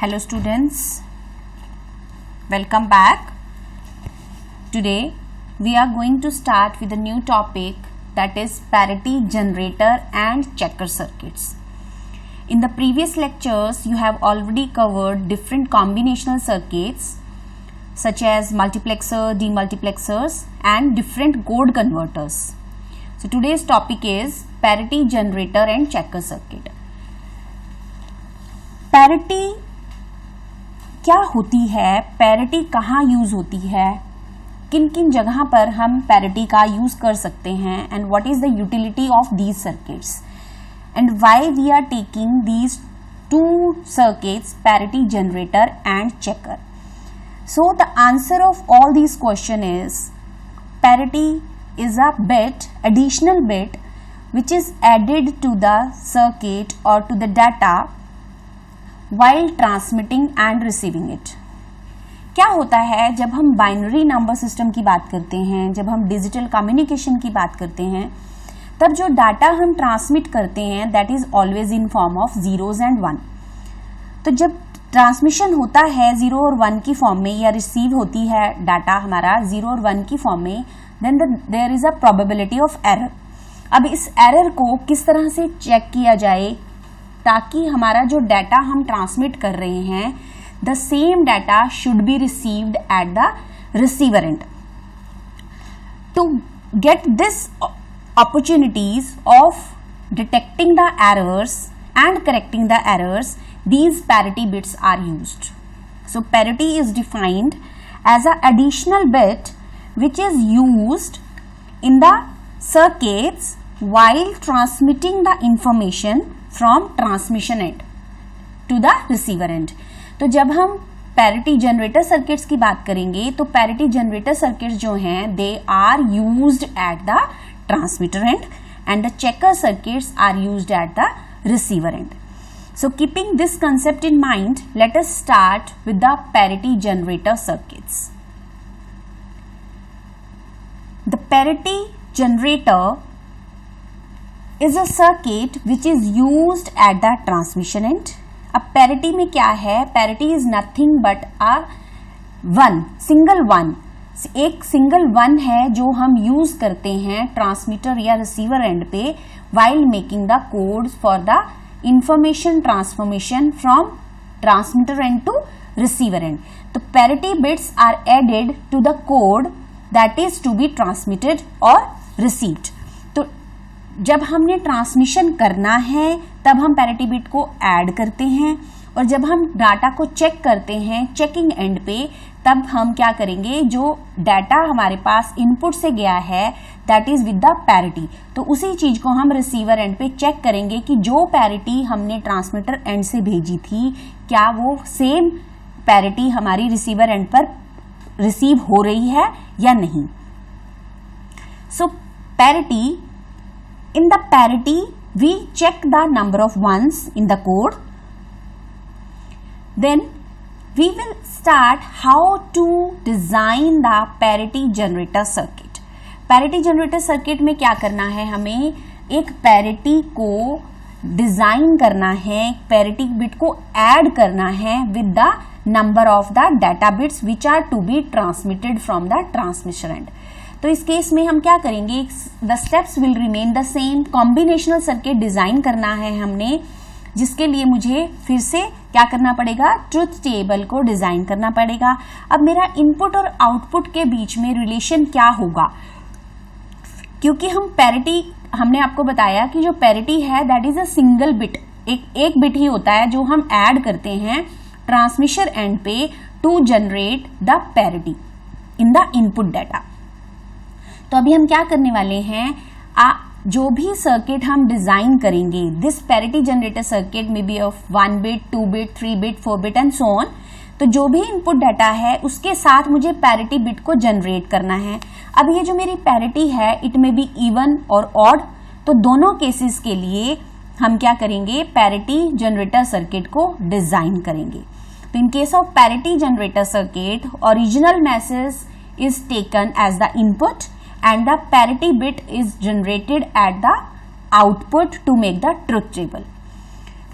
Hello students, welcome back. Today we are going to start with a new topic, that is parity generator and checker circuits. In the previous lectures you have already covered different combinational circuits such as multiplexer, demultiplexers and different code converters. So today's topic is parity generator and checker circuit. Parity क्या होती है, parity कहाँ use होती है, किन किन जगह पर हम पैरिटी का यूज कर सकते हैं, and what is the utility of these circuits and why we are taking these two circuits, parity generator and checker. So the answer of all these question is parity is a bit, additional bit which is added to the circuit or to the data while transmitting and receiving it. क्या होता है जब हम binary number system की बात करते हैं, जब हम डिजिटल कम्युनिकेशन की बात करते हैं, तब जो डाटा हम ट्रांसमिट करते हैं that is always in form of zeros and one. तो जब ट्रांसमिशन होता है जीरो और वन की फॉर्म में या रिसीव होती है डाटा हमारा जीरो और वन की फॉर्म में, then there is a probability of error. अब इस एरर को किस तरह से चेक किया जाए ताकि हमारा जो डाटा हम ट्रांसमिट कर रहे हैं, the same data should be received at the receiver end. To get this opportunities of detecting the errors and correcting the errors, these parity bits are used. So parity is defined as an additional bit which is used in the circuits while transmitting the information from transmission end to the receiver end. तो जब हम parity generator circuits की बात करेंगे तो parity generator circuits जो हैं they are used at the transmitter end and the checker circuits are used at the receiver end. So keeping this concept in mind, let us start with the parity generator circuits. The parity generator is a circuit which is used at the transmission end. अब parity में क्या है? Parity is nothing but a one, single one. एक single one है जो हम use करते हैं ट्रांसमीटर या रिसीवर एंड पे while making the codes for the information transformation from transmitter end to receiver end. तो parity bits are added to the code that is to be transmitted और received. तो जब हमने transmission करना है तब हम पैरिटी बिट को ऐड करते हैं और जब हम डाटा को चेक करते हैं चेकिंग एंड पे तब हम क्या करेंगे, जो डाटा हमारे पास इनपुट से गया है that is with the parity, तो उसी चीज को हम रिसीवर एंड पे चेक करेंगे कि जो पैरिटी हमने ट्रांसमीटर एंड से भेजी थी क्या वो सेम पैरिटी हमारी रिसीवर एंड पर रिसीव हो रही है या नहीं. So parity, in the parity we check the number of ones in the code. Then we will start how to design the parity generator circuit. Parity generator circuit में क्या करना है, हमें एक parity को डिजाइन करना है, parity bit को add करना है with the number of the data bits which are to be transmitted from the transmission end. तो इस केस में हम क्या करेंगे, the steps will remain the same. combinational circuit design करना है हमने, जिसके लिए मुझे फिर से क्या करना पड़ेगा, ट्रुथ टेबल को डिजाइन करना पड़ेगा. अब मेरा इनपुट और आउटपुट के बीच में रिलेशन क्या होगा, क्योंकि हम पैरिटी, हमने आपको बताया कि जो पैरिटी है that is a single bit, एक बिट ही होता है जो हम ऐड करते हैं ट्रांसमिशन एंड पे to generate the parity in the input data. तो अभी हम क्या करने वाले हैं, जो भी सर्किट हम डिजाइन करेंगे, दिस पैरिटी जनरेटर सर्किट में be of 1 bit, 2 bit, 3 bit, 4 bit and so on. तो जो भी इनपुट डाटा है उसके साथ मुझे पैरिटी बिट को जनरेट करना है. अब ये जो मेरी पैरिटी है इट में बी इवन और ऑड, तो दोनों केसेस के लिए हम क्या करेंगे, पैरिटी जनरेटर सर्किट को डिजाइन करेंगे. तो in case of parity generator circuit original message is taken as the input and the parity bit is generated at the output to make the truth table.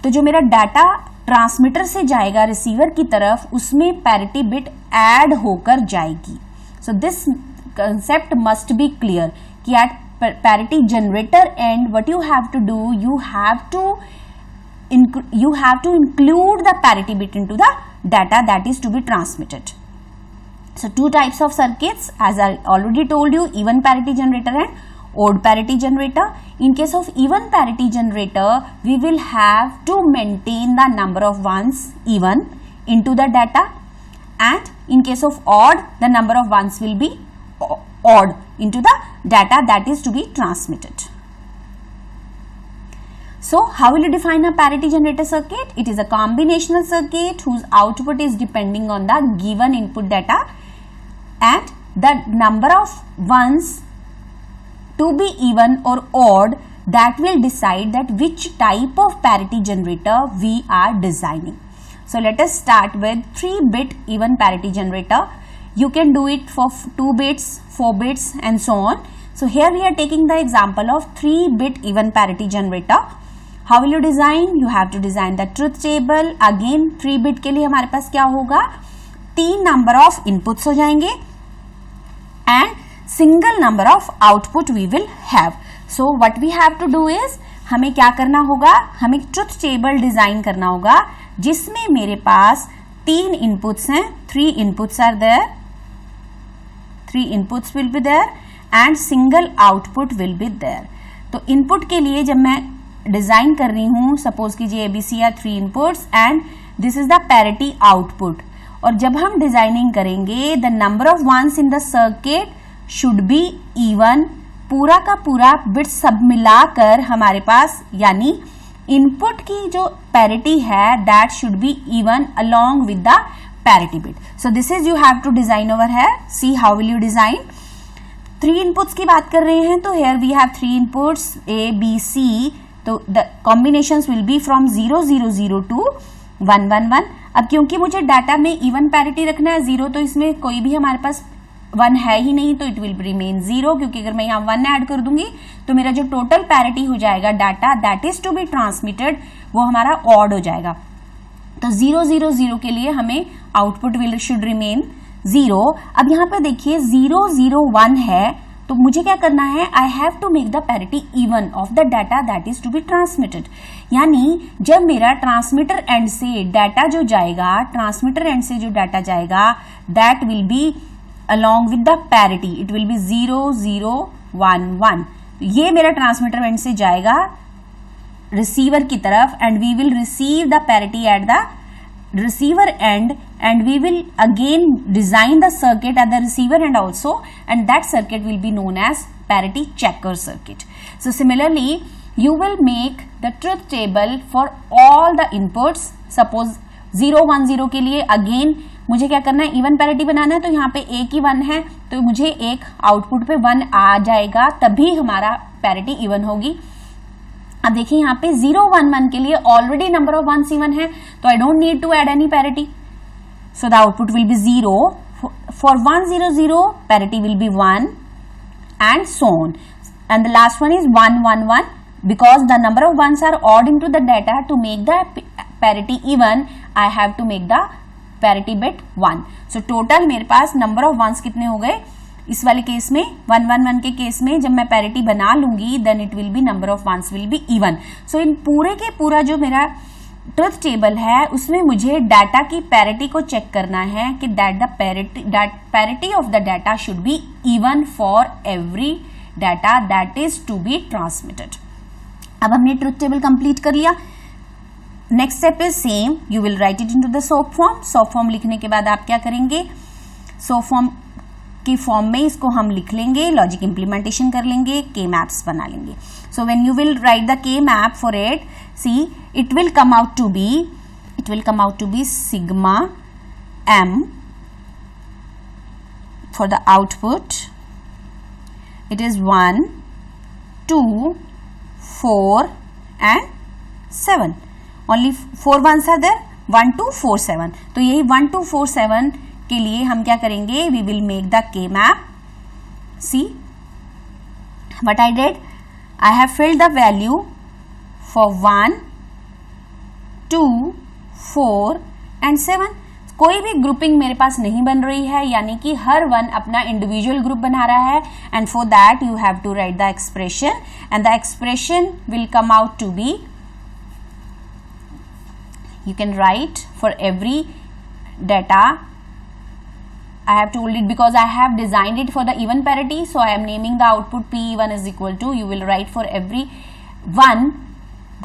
तो जो मेरा data transmitter से जाएगा receiver की तरफ, उसमें पैरिटी बिट ऐड होकर जाएगी. So this concept must be clear कि at parity generator end what you have to do, you have to include the parity bit into the data that is to be transmitted. So two types of circuits, as I already told you, even parity generator and odd parity generator. In case of even parity generator, we will have to maintain the number of ones even into the data, and in case of odd, the number of ones will be odd into the data that is to be transmitted. So how will you define a parity generator circuit? It is a combinational circuit whose output is depending on the given input data, and the number of ones to be even or odd, that will decide that which type of parity generator we are designing. So let us start with 3-bit even parity generator. You can do it for 2 bits, 4 bits and so on. So here we are taking the example of 3-bit even parity generator. How will you design? You have to design the truth table. Again 3-bit के लिए हमारे पास क्या होगा, 3 number of inputs हो जाएंगे and single number of output we will have. So what we have to do is, हमें क्या करना होगा, हमें truth table डिजाइन करना होगा जिसमें मेरे पास 3 inputs हैं, 3 inputs are there, 3 inputs will be there and single output will be there. तो input के लिए जब मैं डिजाइन कर रही हूं, सपोज कीजिए ABC या 3 inputs and this is the parity output, और जब हम डिजाइनिंग करेंगे the number of ones in the circuit should be even, पूरा का पूरा बिट सब मिलाकर हमारे पास, यानी इनपुट की जो पैरिटी है that should be even along with the parity bit. So this is you have to design over है. See how will you design. 3 inputs की बात कर रहे हैं तो here we have 3 inputs A B C. तो the combinations will be from 0 0 0 to 1 1 1. अब क्योंकि मुझे डाटा में इवन पैरिटी रखना है 0, तो इसमें कोई भी हमारे पास 1 है ही नहीं, तो इट विल रिमेन 0, क्योंकि अगर मैं यहाँ 1 ऐड कर दूंगी तो मेरा जो टोटल पैरिटी हो जाएगा data that is to be transmitted, वो हमारा ऑड हो जाएगा. तो 0 0 0 के लिए हमें आउटपुट विल शुड रिमेन 0. अब यहाँ पे देखिए 0 0 1 है, तो मुझे क्या करना है, I have to make the parity even of the data that is to be transmitted. यानी जब मेरा ट्रांसमीटर एंड से डाटा जो जाएगा, ट्रांसमीटर एंड से जो डाटा जाएगा that will be along with the parity, it will be 0 0 1 1. ये मेरा ट्रांसमीटर एंड से जाएगा रिसीवर की तरफ and we will receive the parity at the receiver end, and we will again design the circuit at the receiver end also, and that circuit will be known as parity checker circuit. So similarly you will make the truth table for all the inputs. Suppose 0 1 0 के लिए again मुझे क्या करना है, even parity बनाना है, तो यहाँ पे एक ही 1 है, तो मुझे एक आउटपुट पे 1 आ जाएगा, तभी हमारा पैरिटी इवन होगी. अब देखिए यहाँ पे 0 1 1 के लिए already number of ones even है, तो I don't need to add any parity, so the output will be 0. For 1 0 0 parity will be 1 and so on, and the last one is 1 1 1. Because the number of ones are odd into the data, to make the parity even I have to make the parity bit 1. सो total मेरे पास number of once कितने हो गए इस वाले case में, 1 1 1 के case में जब मैं पैरिटी बना लूंगी then it will be number of ones will be even. So इन पूरे के पूरा जो मेरा ट्रुथ टेबल है उसमें मुझे डाटा की पैरिटी को चेक करना है कि that the parity of the data should be even for every data that is to be transmitted. अब हमने ट्रुथ टेबल कंप्लीट कर लिया. Next step is same, you will write it into the SOP form. SOP form लिखने के बाद आप क्या करेंगे, सोप फॉर्म की फॉर्म में इसको हम लिख लेंगे, लॉजिक इंप्लीमेंटेशन कर लेंगे, के मैप्स बना लेंगे. So when you will write the K map for it, see it will come out to be sigma m for the output. It is 1 2 4 and 7. Only 4 ones are there, 1 2 4 7. तो यही 1 2 4 7 के लिए हम क्या करेंगे, we will make the K map. See what I did, I have filled the value for 1 2 4 and 7। कोई भी grouping मेरे पास नहीं बन रही है, यानी कि हर वन अपना इंडिविजुअल ग्रुप बना रहा है। And for that you have to write the expression and the expression will come out to be, you can write for every data. I have told it because I have designed it for the even parity, so I am naming the output P1 is equal to, you will write for every one,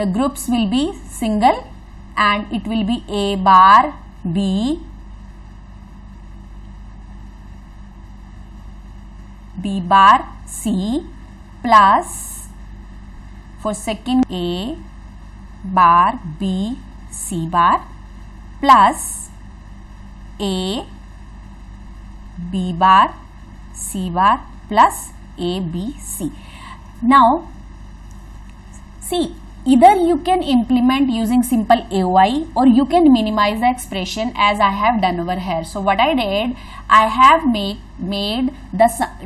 the groups will be single and it will be A bar B, B bar C, plus for second A bar B C bar, plus A B bar C bar plus A B C. Now see, either you can implement using simple AOI or you can minimize the expression as I have done over here. So what I did, I have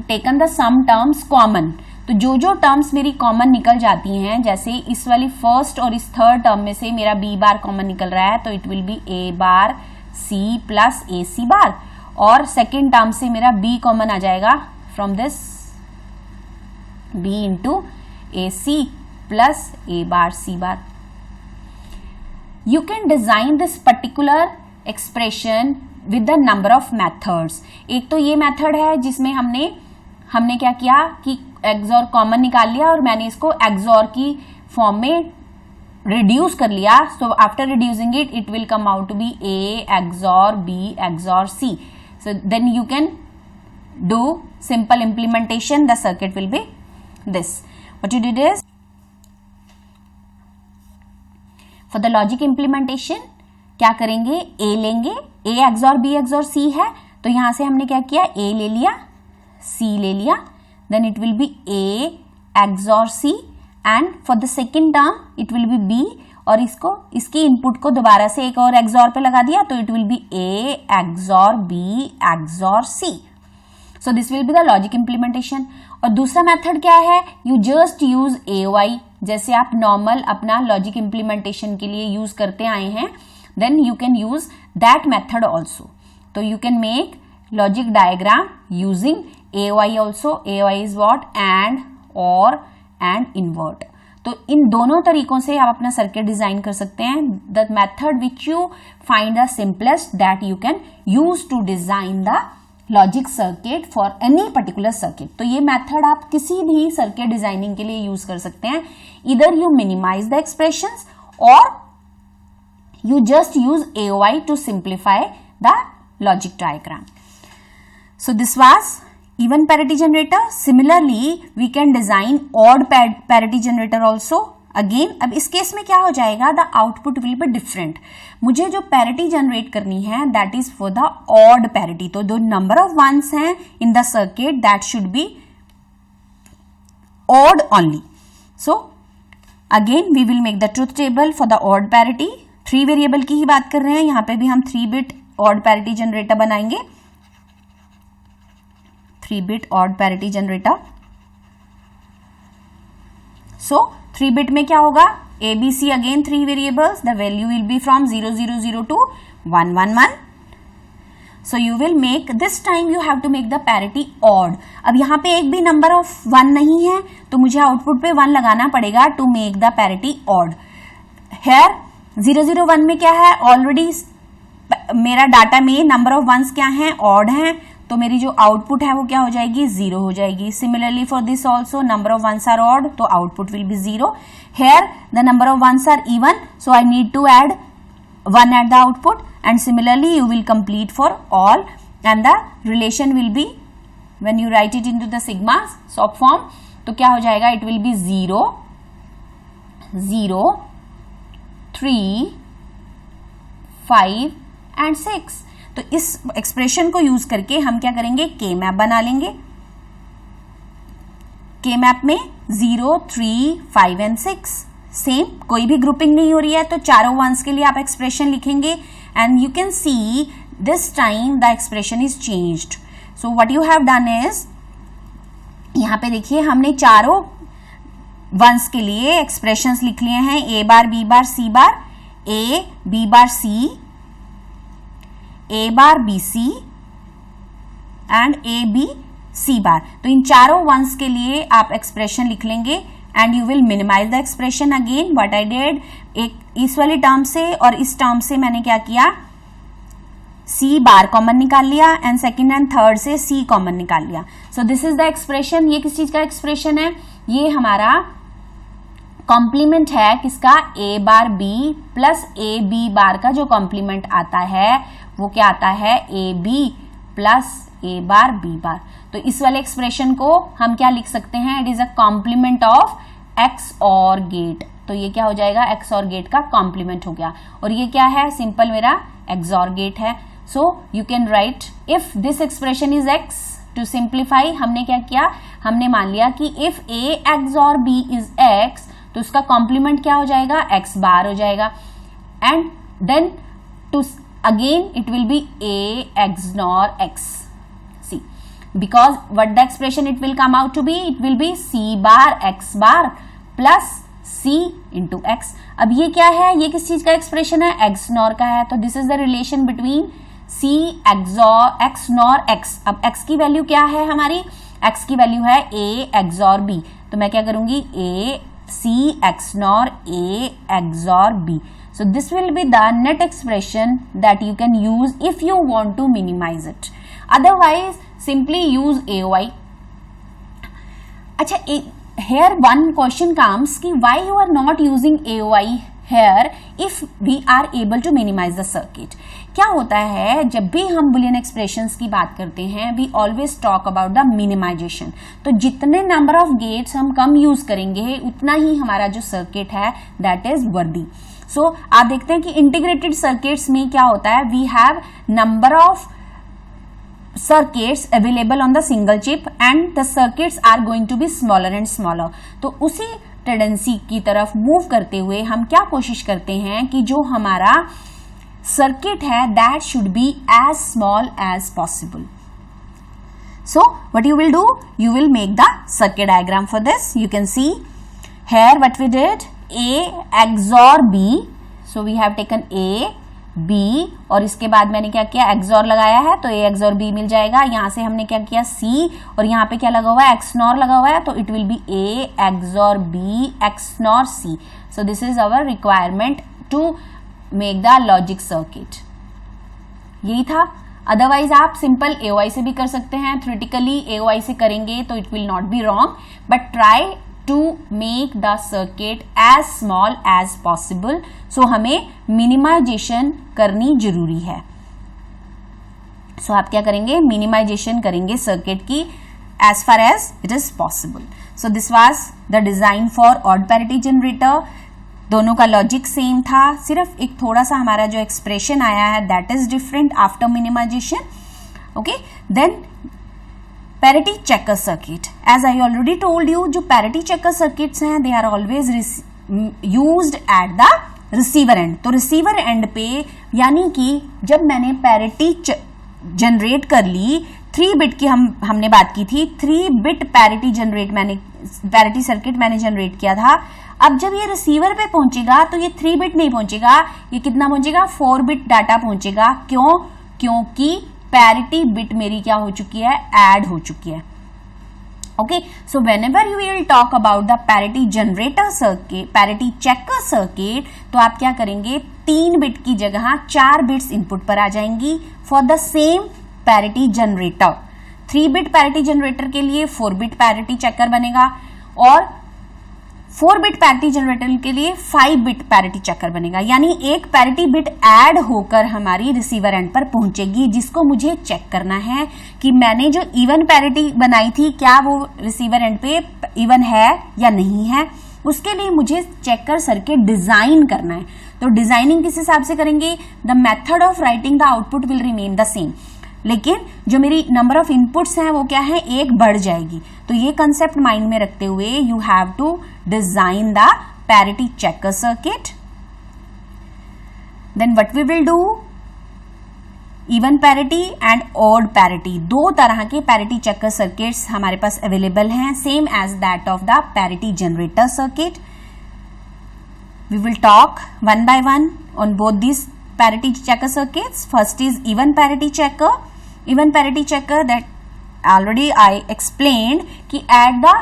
taken the sum terms common. तो जो जो terms मेरी common निकल जाती हैं, जैसे इस वाली फर्स्ट और इस थर्ड टर्म में से मेरा बी बार कॉमन निकल रहा है, तो it will be A bar C plus A C bar, और सेकेंड टर्म से मेरा बी कॉमन आ जाएगा from this B into A C plus A bar C bar. You can design this particular expression with the number of methods. एक तो ये method है जिसमें हमने क्या किया कि एक्सॉर कॉमन निकाल लिया और मैंने इसको एक्सॉर की फॉर्म में रिड्यूस कर लिया. So after reducing it will come out to be A XOR B XOR C. So then you can do simple implementation. The circuit will be this. What you did is, for the logic implementation क्या करेंगे, A लेंगे, A XOR B XOR C है, तो यहां से हमने क्या किया, ए ले लिया, सी ले लिया, then it will be A XOR C and for the second term it will be B, और इसकी इनपुट को दोबारा से एक और XOR पे लगा दिया, तो it will be A XOR B XOR C. So this will be the logic implementation. और दूसरा मेथड क्या है, you just use AOI, जैसे आप नॉर्मल अपना लॉजिक इम्प्लीमेंटेशन के लिए यूज करते आए हैं, then you can use that method also. तो you can make logic diagram using AOI also. AOI is what, and, or, and invert. तो इन दोनों तरीकों से आप अपना सर्किट डिजाइन कर सकते हैं. The method which you find the simplest that you can use to design the logic circuit for any particular circuit. तो ये मेथड आप किसी भी सर्किट डिजाइनिंग के लिए यूज कर सकते हैं. इधर यू मिनिमाइज द एक्सप्रेशंस और you just use AOI to simplify the logic diagram. So this was even parity generator. Similarly, we can design odd parity generator also. Again, अब इस case में क्या हो जाएगा, the output will be different. मुझे जो parity generate करनी है that is for the odd parity. तो जो number of ones हैं in the circuit that should be odd only. So again we will make the truth table for the odd parity. 3 variable की ही बात कर रहे हैं, यहां पे भी हम 3 बिट ऑड पैरिटी जनरेटर बनाएंगे. 3 bit odd parity generator. So 3 bit में क्या होगा, ABC again 3 variables, the value will be from 0002 to 111. So you will make this time you have to make the parity odd. अब यहां पे एक भी number of 1 नहीं है, तो मुझे आउटपुट पे 1 लगाना पड़ेगा to make the parity odd. Here 001 में क्या है, ऑलरेडी मेरा डाटा में नंबर ऑफ वंस क्या हैं, ऑड हैं, तो मेरी जो आउटपुट है वो क्या हो जाएगी, 0 हो जाएगी. Similarly for this also number of ones are odd, तो output will be 0. Here the number of ones are even, so I need to add 1 at the output. And similarly you will complete for all and the relation will be when you write it into the sigma sum form, तो क्या हो जाएगा, it will be 0 0 3 5 and 6. तो इस expression को use करके हम क्या करेंगे, के मैप बना लेंगे. के मैप में 0 3 5 एंड 6 सेम, कोई भी ग्रुपिंग नहीं हो रही है, तो चारों वंस के लिए आप एक्सप्रेशन लिखेंगे. And you can see this time the expression is changed. So what you have done is, यहां पे देखिए हमने चारों वंस के लिए एक्सप्रेशंस लिख लिए हैं, A bar B bar C bar. A B bar C, A bar B C and A B C bar। तो इन चारों वंस के लिए आप एक्सप्रेशन लिख लेंगे and you will minimise the expression. Again what I did, एक इस वाली टर्म से और इस टर्म से मैंने क्या किया, C बार कॉमन निकाल लिया एंड सेकेंड एंड थर्ड से C कॉमन निकाल लिया। सो दिस इज द एक्सप्रेशन। ये किस चीज का एक्सप्रेशन है, ये हमारा कॉम्प्लीमेंट है किसका, A bar B plus A B बार का जो कॉम्प्लीमेंट आता है वो क्या आता है, A B plus A bar B बार। तो इस वाले एक्सप्रेशन को हम क्या लिख सकते हैं, it is a compliment of x और गेट। तो ये क्या हो जाएगा, एक्स और गेट का कॉम्प्लीमेंट हो गया। और ये क्या है, सिंपल मेरा XOR गेट है। So you can write if this expression is x, to simplify हमने क्या किया, हमने मान लिया कि if A XOR B is x तो उसका कॉम्प्लीमेंट क्या हो जाएगा, एक्स बार हो जाएगा। And then to again it will be A XNOR X। See, because what the expression it will come out to be, it will be C bar X bar plus C into X। अब ये क्या है, ये किस चीज का expression है, XNOR का है। तो this is the relation between C XNOR X। अब X की वैल्यू क्या है हमारी, X की वैल्यू है A XOR B। तो मैं क्या करूंगी, A C XNOR A XOR B। So this will be the net expression that you can use if you want to minimize it. Otherwise simply use AOI। अच्छा, here one question comes कि why you are not using AOI here if we are able to minimize the circuit। क्या होता है, जब भी हम Boolean expressions की बात करते हैं we always talk about the minimization. तो जितने नंबर ऑफ गेट्स हम कम यूज करेंगे उतना ही हमारा जो सर्किट है दैट इज वर्दी। सो आप देखते हैं कि इंटीग्रेटेड सर्किट्स में क्या होता है, we have number of circuits available on the single chip and the circuits are going to be smaller and smaller। तो उसी टेंडेंसी की तरफ मूव करते हुए हम क्या कोशिश करते हैं कि जो हमारा सर्किट है that should be as small as possible। So what you will do, you will make the circuit diagram for this। You can see here what we did, A XOR B। So we have taken A B और इसके बाद मैंने क्या किया, XOR लगाया है तो A XOR B मिल जाएगा। यहाँ से हमने क्या किया, C और यहाँ पे क्या लगा हुआ है, XNOR लगा हुआ है तो it will be A XOR B XNOR C। So this is our requirement to make the logic circuit, यही था। अदरवाइज आप सिंपल AOI से भी कर सकते हैं, थ्योरेटिकली AOI से करेंगे तो it will not be wrong, but try to make the circuit as small as possible। so हमें मिनिमाइजेशन करनी जरूरी है। so आप क्या करेंगे, मिनिमाइजेशन करेंगे सर्किट की as far as it is possible। so this was the design for odd parity generator। दोनों का लॉजिक सेम था, सिर्फ एक थोड़ा सा हमारा जो एक्सप्रेशन आया है that is different after minimization. Okay, then parity checker circuit. As I already told you, जो पैरिटी चेकर सर्किट्स हैं they are always used at the receiver end. तो रिसीवर एंड पे यानी कि जब मैंने पैरिटी जनरेट कर ली, 3 बिट की हमने बात की थी, 3 बिट पैरिटी सर्किट मैंने जनरेट किया था। अब जब ये रिसीवर पे पहुंचेगा तो ये 3 बिट नहीं पहुंचेगा, ये कितना पहुंचेगा, 4 बिट डाटा पहुंचेगा। क्यों, क्योंकि पैरिटी बिट मेरी क्या हो चुकी है, ऐड हो चुकी है। Okay, so whenever you will talk about the parity generator circuit, parity checker circuit, तो आप क्या करेंगे, 3 बिट की जगह 4 बिट्स इनपुट पर आ जाएंगी for the same parity generator. 3 bit parity generator के लिए 4 बिट पैरिटी चेकर बनेगा और 4 बिट पैरिटी जनरेटर के लिए 5 बिट पैरिटी चेकर बनेगा। यानी एक पैरिटी बिट ऐड होकर हमारी रिसीवर एंड पर पहुंचेगी, जिसको मुझे चेक करना है कि मैंने जो इवन पैरिटी बनाई थी क्या वो रिसीवर एंड पे इवन है या नहीं है। उसके लिए मुझे चेकर सर्किट डिजाइन करना है। तो डिजाइनिंग किस हिसाब से करेंगे, the method of writing the output will remain the same, लेकिन जो मेरी नंबर ऑफ इनपुट्स हैं वो क्या है, 1 बढ़ जाएगी। तो ये कंसेप्ट माइंड में रखते हुए you have to design the parity checker circuit. Then what we will do, even parity and odd parity, 2 तरह के पैरिटी चेकर सर्किट्स हमारे पास अवेलेबल हैं, same as that of the parity generator circuit. We will talk one by one on both these parity checker circuits. First is even parity checker. Even parity checker that already I explained कि at the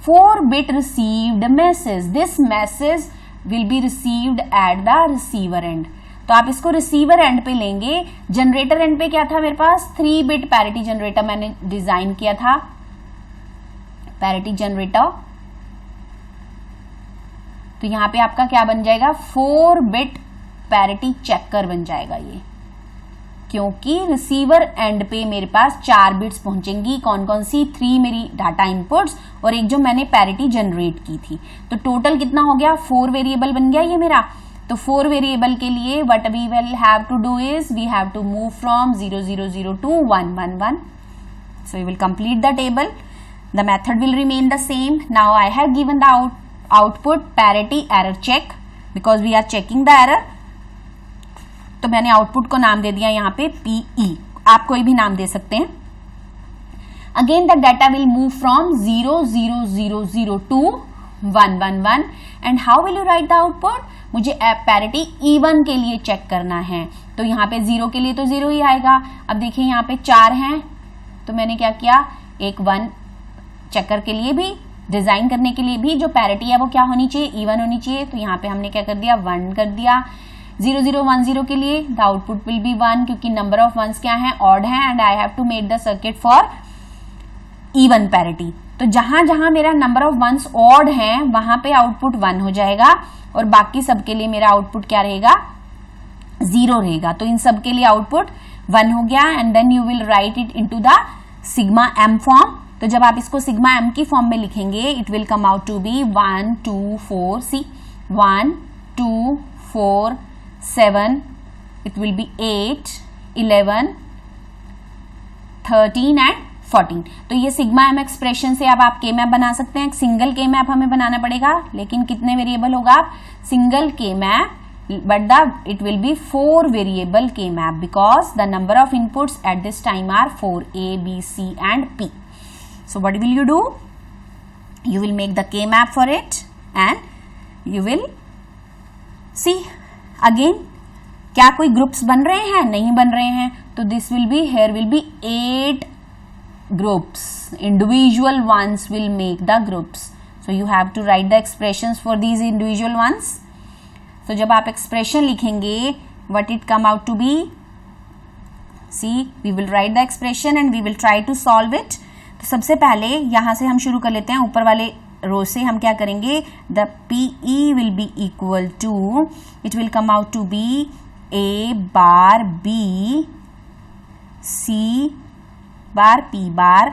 4-bit received message, this message will be received at the receiver end. तो आप इसको receiver end पे लेंगे. Generator and पे क्या था मेरे पास? 3-bit पैरिटी जनरेटर मैंने डिजाइन किया था. पैरिटी जनरेटर, तो यहां पे आपका क्या बन जाएगा? 4-bit पैरिटी चेकर बन जाएगा ये, क्योंकि रिसीवर एंड पे मेरे पास 4 बिट्स पहुंचेंगी. कौन कौन सी? 3 मेरी डाटा इनपुट्स और एक जो मैंने पैरिटी जनरेट की थी. तो टोटल कितना हो गया? 4 वेरिएबल बन गया ये मेरा. तो 4 वेरिएबल के लिए what we will have to do is we have to move from 0 0 0 to 1 1 1. So you will complete the table. The method will remain the same. Now I have given the output parity error check because we are checking the error. तो मैंने output को नाम दे दिया यहाँ पे PE. आप कोई भी नाम दे सकते हैं. Again the data will move from 0 0 0 0 to 1 1 1. And how will you write the output? मुझे पैरिटी even के लिए चेक करना है. तो यहाँ पे 0 के लिए तो 0 ही आएगा. अब देखिए यहाँ पे 4 हैं, तो मैंने क्या किया? एक 1 चेकर के लिए भी, डिजाइन करने के लिए भी जो पैरिटी है वो क्या होनी चाहिए? इवन होनी चाहिए. तो यहाँ पे हमने क्या कर दिया? 1 कर दिया. 0 0 1 0 के लिए द आउटपुट विल बी 1 क्योंकि नंबर ऑफ वंस क्या है? ऑड है. And I have to make the circuit for even parity. तो जहां जहां मेरा नंबर ऑफ वंस ऑड है वहां पे आउटपुट 1 हो जाएगा और बाकी सब के लिए मेरा आउटपुट क्या रहेगा? 0 रहेगा. तो इन सब के लिए आउटपुट 1 हो गया. And then you will write it into the sigma M form. तो जब आप इसको सिग्मा एम की फॉर्म में लिखेंगे it will come out to be 1 2 4 C 1 2 4 7, it will be 8 11 13 and 14. तो ये सिग्मा एम एक्सप्रेशन से अब आप के मैप बना सकते हैं. सिंगल के मैप हमें बनाना पड़ेगा, लेकिन कितने वेरिएबल होगा? सिंगल के map, but it will be 4 variable K map because the number of inputs at this time are 4 A, B, C and P. So what will you do? You will make the K map for it and you will see. Again क्या कोई groups बन रहे हैं? नहीं बन रहे हैं. तो this will be, here will be 8 groups. Individual ones will make the groups. So you have to write the expressions for these individual ones. तो जब आप एक्सप्रेशन लिखेंगे what it come out to be, see we will write the expression and we will try to solve it. तो सबसे पहले यहां से हम शुरू कर लेते हैं. ऊपर वाले रो से हम क्या करेंगे? The PE will be equal to, it will come out to be A bar B C bar P bar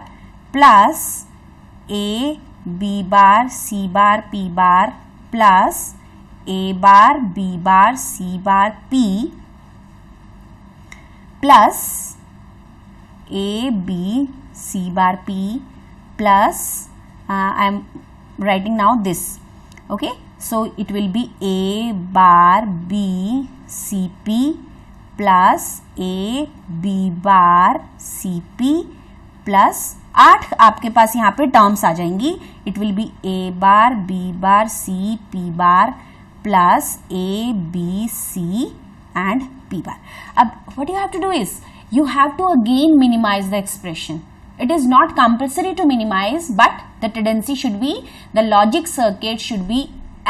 plus A B bar C bar P bar plus A bar B bar C bar P plus A B C bar P plus I am writing now this. Okay, so it will be A bar B CP plus A B bar CP plus 8 आपके पास यहाँ पे terms आ जाएंगी. It will be A bar B bar C P bar plus A B C and P bar. अब what you have to do is you have to again minimize the expression. It is not compulsory to minimize, but the tendency should be, the logic circuit should be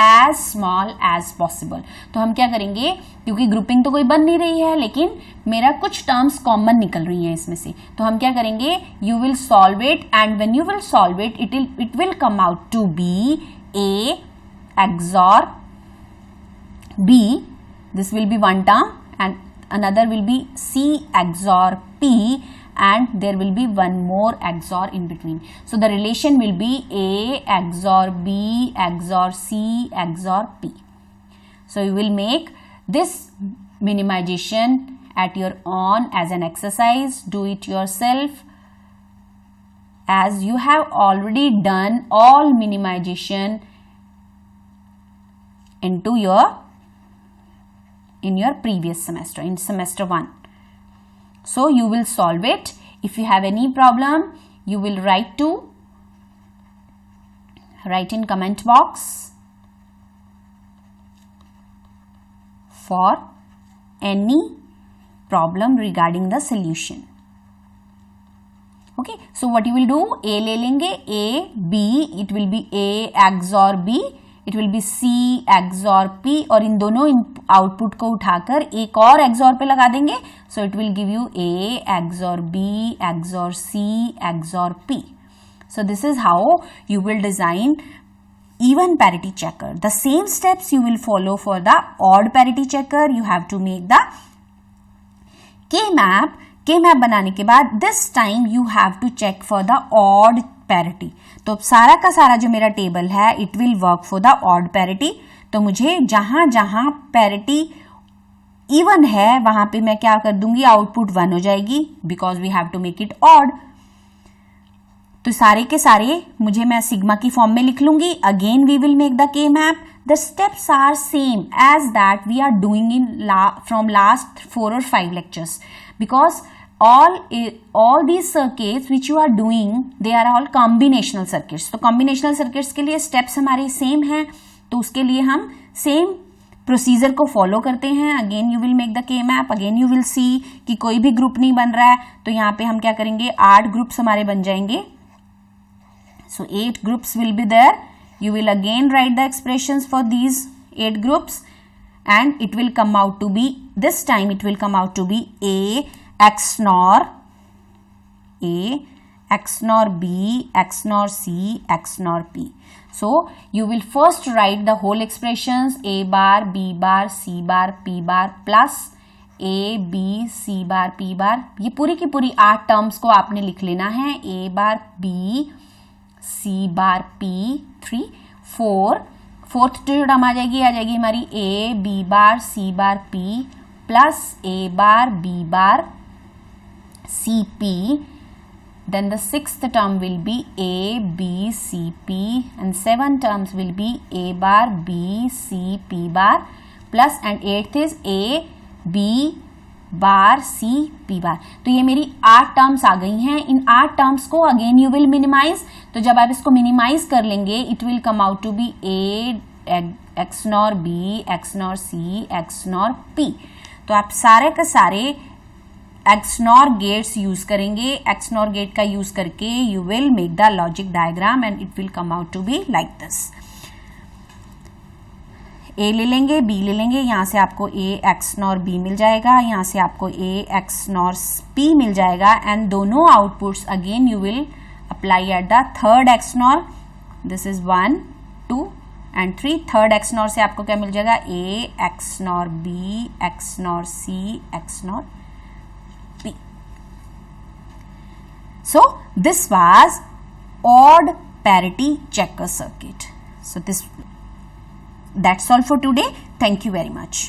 as small as possible. तो हम क्या करेंगे? क्योंकि grouping तो कोई बन नहीं रही है, लेकिन मेरा कुछ टर्म्स कॉमन निकल रही हैं इसमें से. तो हम क्या करेंगे? You will solve it, and when you will solve it, it will come out to be A XOR B. This will be one term, and another will be C XOR P. And there will be one more XOR in between. So the relation will be A XOR B XOR C XOR P. So you will make this minimization at your own as an exercise. Do it yourself, as you have already done all minimization in your previous semester, in semester 1. So you will solve it. If you have any problem, you will write in comment box for any problem regarding the solution. Okay, so what you will do, A ले लेंगे, A, B, it will be A XOR B, it will be C XOR P, और इन दोनों output को उठाकर एक और XOR पे लगा देंगे, so it will give you A XOR B XOR C XOR P. So this is how you will design even parity checker. The same steps you will follow for the odd parity checker. You have to make the K-map. K-map बनाने के बाद this time you have to check for the odd parity. तो सारा का सारा जो मेरा table है it will work for the odd parity. तो मुझे जहां जहां parity even है वहां पे मैं क्या कर दूंगी, आउटपुट 1 हो जाएगी, because we have to make it odd. तो सारे के सारे मुझे मैं सिग्मा की फॉर्म में लिख लूंगी. Again we will make the K map. The steps are same as that we are doing in from last 4 or 5 lectures, because all these circuits which you are doing, they are all combinational circuits. तो combinational circuits के लिए steps हमारे same हैं, तो उसके लिए हम same procedure को फॉलो करते हैं. Again you will make the K map. Again you will see कि कोई भी ग्रुप नहीं बन रहा है, तो यहाँ पे हम क्या करेंगे, 8 ग्रुप्स हमारे बन जाएंगे. So 8 groups will be there. You will again write the expressions for these 8 groups, and it will come out to be, this time it will come out to be A XNOR A, XNOR B, XNOR C, XNOR P. So you will first write the whole expressions A bar, B bar, C bar, P bar plus A, B, C bar, P bar. ये पूरी की पूरी 8 terms को आपने लिख लेना है. A bar, B, C bar, P, 3, 4. Fourth जो टर्म आ जाएगी हमारी A, B bar, C bar, P plus A bar, B bar, C, P. Then the 6th term will be A, B, C, P, and 7 terms will be A bar, B, C, P bar plus, and 8th is A, B bar, C, P बार. तो ये मेरी 8 terms आ गई हैं. इन 8 terms को again you will minimize. तो जब आप इसको मिनिमाइज कर लेंगे, it will come out to be A XNOR B XNOR C XNOR P. तो आप सारे के सारे XNOR गेट्स यूज करेंगे. XNOR गेट का यूज करके you will make the logic diagram and it will come out to be like this. A ले लेंगे, B ले लेंगे, यहाँ से आपको A XNOR B मिल जाएगा, यहाँ से आपको A XNOR P मिल जाएगा, एंड दोनों outputs again you will apply at the third XNOR. This is 1, 2 and 3. Third XNOR से आपको क्या मिल जाएगा, A XNOR B XNOR C XNOR P. So this was odd parity checker circuit. So that's all for today. Thank you very much.